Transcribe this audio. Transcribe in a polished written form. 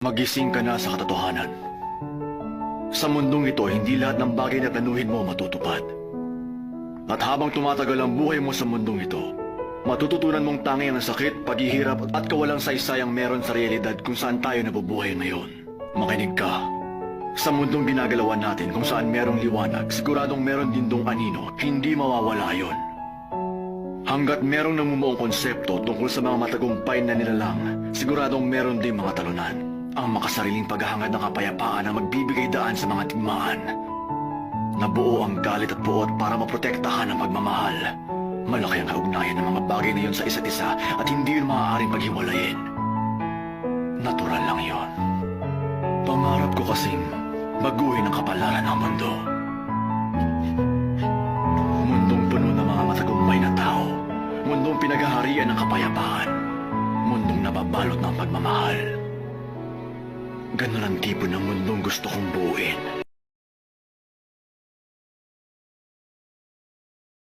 Magising ka na sa katotohanan. Sa mundong ito, hindi lahat ng bagay na planuhin mo matutupad. At habang tumatagal ang buhay mo sa mundong ito, matututunan mong tangi ang sakit, paghihirap at kawalang saysayang meron sa realidad kung saan tayo nabubuhay ngayon. Makinig ka. Sa mundong ginagalawan natin kung saan merong liwanag, siguradong meron din dong anino, hindi mawawala yon. Hanggat merong namumuong konsepto tungkol sa mga matagumpay na nilalang, siguradong meron din mga talunan. Ang makasariling paghahangad ng kapayapaan ang magbibigay daan sa mga digmaan. Nabuo ang galit at puot para maprotektahan ang pagmamahal. Malaki ang kaugnayan ng mga bagay na yun sa isa't isa at hindi yun maaaring paghiwalayin. Natural lang yun. Pangarap ko kasing baguhin ang kapalaran ng mundo. Mundong puno ng mga matagumpay na tao. Mundong pinaghaharian ng kapayapaan. Mundong nababalot ng pagmamahal. Ganun ang tipo ng mundong gusto kong buuin.